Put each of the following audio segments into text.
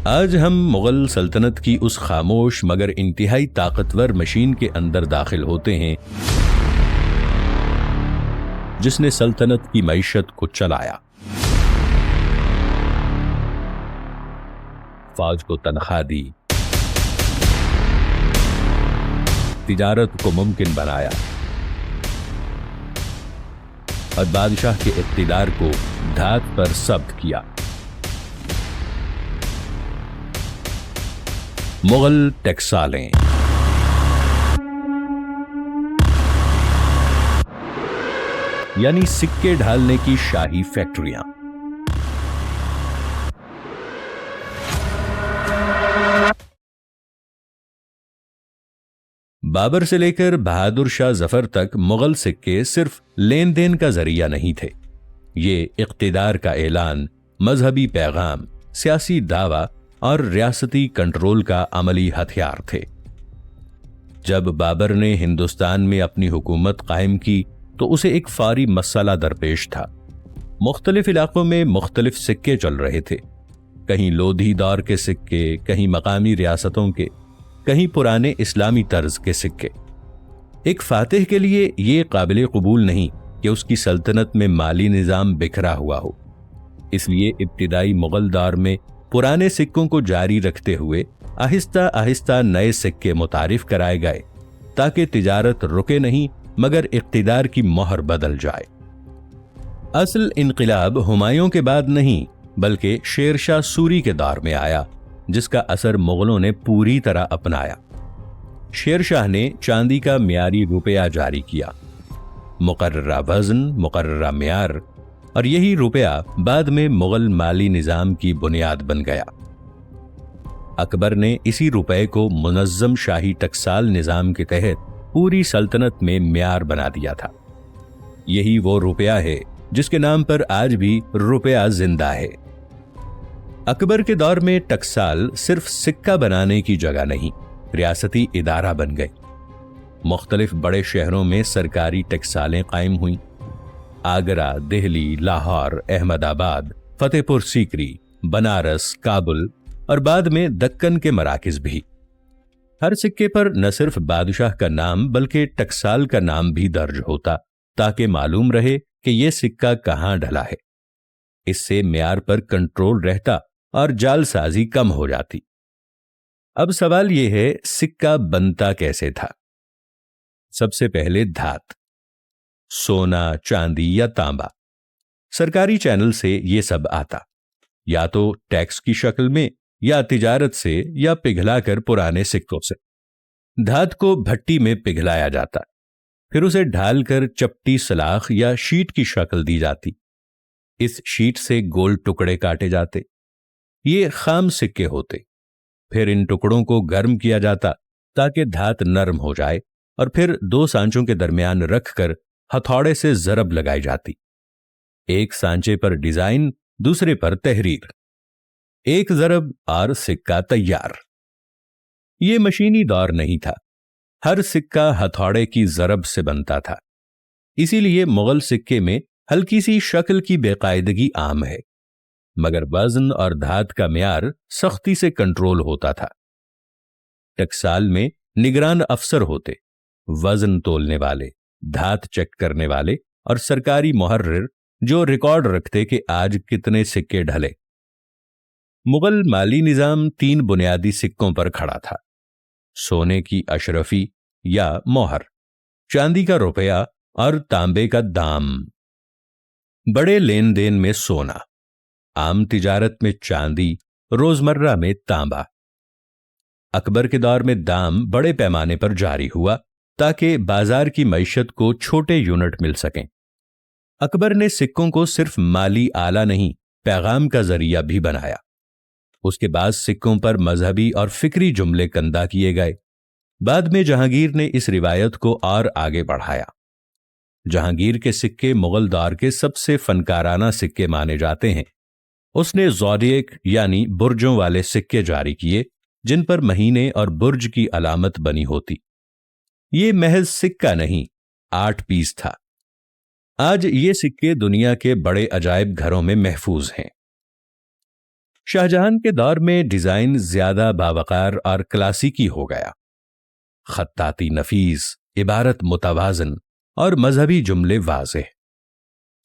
آج ہم مغل سلطنت کی اس خاموش مگر انتہائی طاقتور مشین کے اندر داخل ہوتے ہیں جس نے سلطنت کی معیشت کو چلایا، فوج کو تنخواہ دی، تجارت کو ممکن بنایا اور بادشاہ کے اقتدار کو دھات پر ثبت کیا۔ مغل ٹیکسالیں یعنی سکے ڈھالنے کی شاہی فیکٹریاں۔ بابر سے لے کر بہادر شاہ ظفر تک مغل سکے صرف لین دین کا ذریعہ نہیں تھے، یہ اقتدار کا اعلان، مذہبی پیغام، سیاسی دعویٰ اور ریاستی کنٹرول کا عملی ہتھیار تھے۔ جب بابر نے ہندوستان میں اپنی حکومت قائم کی تو اسے ایک فوری مسئلہ درپیش تھا۔ مختلف علاقوں میں مختلف سکے چل رہے تھے، کہیں لودھی دور کے سکے، کہیں مقامی ریاستوں کے، کہیں پرانے اسلامی طرز کے سکے۔ ایک فاتح کے لیے یہ قابل قبول نہیں کہ اس کی سلطنت میں مالی نظام بکھرا ہوا ہو، اس لیے ابتدائی مغل دور میں پرانے سکوں کو جاری رکھتے ہوئے آہستہ آہستہ نئے سکے متعارف کرائے گئے تاکہ تجارت رکے نہیں مگر اقتدار کی مہر بدل جائے۔ اصل انقلاب ہمایوں کے بعد نہیں بلکہ شیر شاہ سوری کے دور میں آیا، جس کا اثر مغلوں نے پوری طرح اپنایا۔ شیر شاہ نے چاندی کا معیاری روپیہ جاری کیا، مقررہ وزن، مقررہ معیار، اور یہی روپیہ بعد میں مغل مالی نظام کی بنیاد بن گیا۔ اکبر نے اسی روپے کو منظم شاہی ٹکسال نظام کے تحت پوری سلطنت میں معیار بنا دیا تھا۔ یہی وہ روپیہ ہے جس کے نام پر آج بھی روپیہ زندہ ہے۔ اکبر کے دور میں ٹکسال صرف سکہ بنانے کی جگہ نہیں، ریاستی ادارہ بن گئی۔ مختلف بڑے شہروں میں سرکاری ٹکسالیں قائم ہوئیں، آگرہ، دہلی، لاہور، احمد آباد، فتح پور سیکری، بنارس، کابل اور بعد میں دکن کے مراکز بھی۔ ہر سکے پر نہ صرف بادشاہ کا نام بلکہ ٹکسال کا نام بھی درج ہوتا تاکہ معلوم رہے کہ یہ سکہ کہاں ڈلا ہے۔ اس سے معیار پر کنٹرول رہتا اور جعل سازی کم ہو جاتی۔ اب سوال یہ ہے، سکہ بنتا کیسے تھا؟ سب سے پہلے دھات، سونا، چاندی یا تانبا۔ سرکاری چینل سے یہ سب آتا، یا تو ٹیکس کی شکل میں، یا تجارت سے، یا پگھلا کر پرانے سکوں سے۔ دھات کو بھٹی میں پگھلایا جاتا، پھر اسے ڈھال کر چپٹی سلاخ یا شیٹ کی شکل دی جاتی۔ اس شیٹ سے گول ٹکڑے کاٹے جاتے، یہ خام سکے ہوتے۔ پھر ان ٹکڑوں کو گرم کیا جاتا تاکہ دھات نرم ہو جائے، اور پھر دو سانچوں کے درمیان رکھ کر ہتھوڑے سے ضرب لگائی جاتی۔ ایک سانچے پر ڈیزائن، دوسرے پر تحریر، ایک ضرب اور سکہ تیار۔ یہ مشینی دور نہیں تھا، ہر سکہ ہتھوڑے کی ضرب سے بنتا تھا، اسی لیے مغل سکے میں ہلکی سی شکل کی بے قاعدگی عام ہے، مگر وزن اور دھات کا معیار سختی سے کنٹرول ہوتا تھا۔ ٹکسال میں نگران افسر ہوتے، وزن تولنے والے، دھات چیک کرنے والے اور سرکاری محرر جو ریکارڈ رکھتے کہ آج کتنے سکے ڈھلے۔ مغل مالی نظام 3 بنیادی سکوں پر کھڑا تھا، سونے کی اشرفی یا مہر، چاندی کا روپیہ اور تانبے کا دام۔ بڑے لین دین میں سونا، عام تجارت میں چاندی، روزمرہ میں تانبا۔ اکبر کے دور میں دام بڑے پیمانے پر جاری ہوا تاکہ بازار کی معیشت کو چھوٹے یونٹ مل سکیں۔ اکبر نے سکوں کو صرف مالی آلہ نہیں، پیغام کا ذریعہ بھی بنایا۔ اس کے بعد سکوں پر مذہبی اور فکری جملے کندہ کیے گئے۔ بعد میں جہانگیر نے اس روایت کو اور آگے بڑھایا۔ جہانگیر کے سکے مغل دور کے سب سے فنکارانہ سکے مانے جاتے ہیں۔ اس نے زوڈیک یعنی برجوں والے سکے جاری کیے جن پر مہینے اور برج کی علامت بنی ہوتی۔ یہ محض سکہ نہیں، آرٹ پیس تھا۔ آج یہ سکے دنیا کے بڑے عجائب گھروں میں محفوظ ہیں۔ شاہجہان کے دور میں ڈیزائن زیادہ باوقار اور کلاسیکی ہو گیا۔ خطاطی نفیس، عبارت متوازن اور مذہبی جملے واضح۔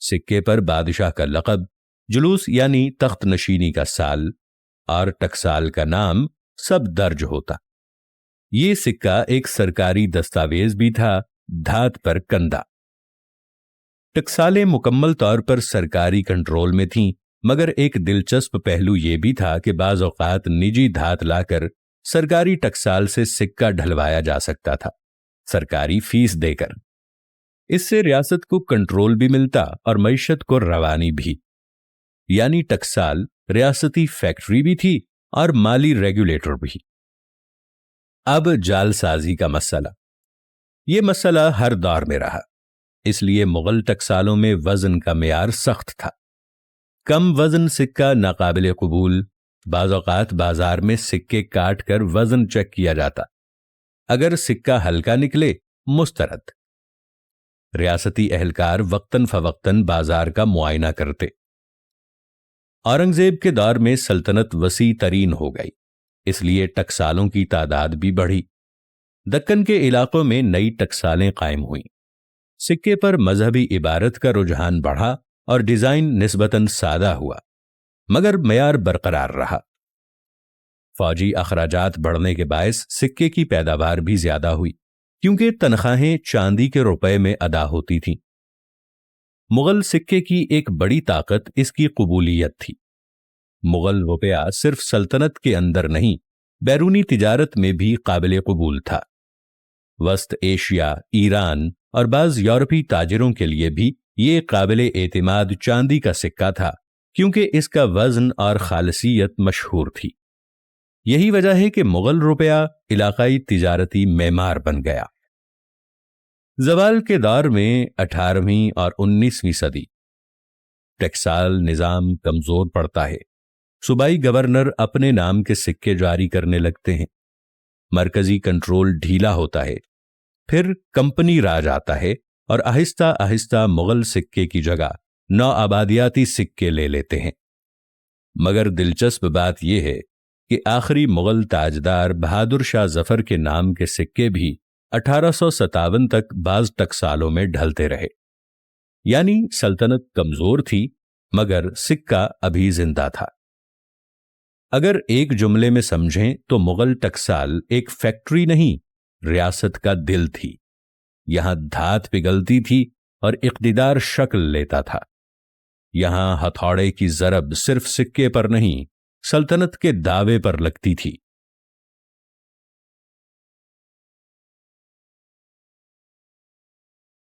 سکے پر بادشاہ کا لقب، جلوس یعنی تخت نشینی کا سال اور ٹکسال کا نام سب درج ہوتا۔ یہ سکہ ایک سرکاری دستاویز بھی تھا، دھات پر کندہ۔ ٹکسالیں مکمل طور پر سرکاری کنٹرول میں تھیں، مگر ایک دلچسپ پہلو یہ بھی تھا کہ بعض اوقات نجی دھات لا کر سرکاری ٹکسال سے سکہ ڈھلوایا جا سکتا تھا، سرکاری فیس دے کر۔ اس سے ریاست کو کنٹرول بھی ملتا اور معیشت کو روانی بھی، یعنی ٹکسال ریاستی فیکٹری بھی تھی اور مالی ریگولیٹر بھی۔ اب جال سازی کا مسئلہ۔ یہ مسئلہ ہر دور میں رہا، اس لیے مغل ٹکسالوں میں وزن کا معیار سخت تھا۔ کم وزن سکہ ناقابل قبول، بعض اوقات بازار میں سکے کاٹ کر وزن چیک کیا جاتا، اگر سکہ ہلکا نکلے مسترد۔ ریاستی اہلکار وقتاً فوقتاً بازار کا معائنہ کرتے۔ اورنگزیب کے دور میں سلطنت وسیع ترین ہو گئی، اس لیے ٹکسالوں کی تعداد بھی بڑھی۔ دکن کے علاقوں میں نئی ٹکسالیں قائم ہوئیں۔ سکے پر مذہبی عبارت کا رجحان بڑھا اور ڈیزائن نسبتاً سادہ ہوا، مگر معیار برقرار رہا۔ فوجی اخراجات بڑھنے کے باعث سکے کی پیداوار بھی زیادہ ہوئی، کیونکہ تنخواہیں چاندی کے روپے میں ادا ہوتی تھیں۔ مغل سکے کی ایک بڑی طاقت اس کی قبولیت تھی۔ مغل روپیہ صرف سلطنت کے اندر نہیں، بیرونی تجارت میں بھی قابل قبول تھا۔ وسط ایشیا، ایران اور بعض یورپی تاجروں کے لیے بھی یہ قابل اعتماد چاندی کا سکہ تھا، کیونکہ اس کا وزن اور خالصیت مشہور تھی۔ یہی وجہ ہے کہ مغل روپیہ علاقائی تجارتی معمار بن گیا۔ زوال کے دور میں 18ویں اور 19ویں صدی ٹکسال نظام کمزور پڑتا ہے۔ صوبائی گورنر اپنے نام کے سکے جاری کرنے لگتے ہیں، مرکزی کنٹرول ڈھیلا ہوتا ہے، پھر کمپنی راج آتا ہے اور آہستہ آہستہ مغل سکے کی جگہ نو آبادیاتی سکے لے لیتے ہیں۔ مگر دلچسپ بات یہ ہے کہ آخری مغل تاجدار بہادر شاہ ظفر کے نام کے سکے بھی 1857 تک بعض ٹکسالوں میں ڈھلتے رہے، یعنی سلطنت کمزور تھی مگر سکہ ابھی زندہ تھا۔ اگر ایک جملے میں سمجھیں تو مغل ٹکسال ایک فیکٹری نہیں، ریاست کا دل تھی۔ یہاں دھات پگھلتی تھی اور اقتدار شکل لیتا تھا۔ یہاں ہتھوڑے کی ضرب صرف سکے پر نہیں، سلطنت کے دعوے پر لگتی تھی۔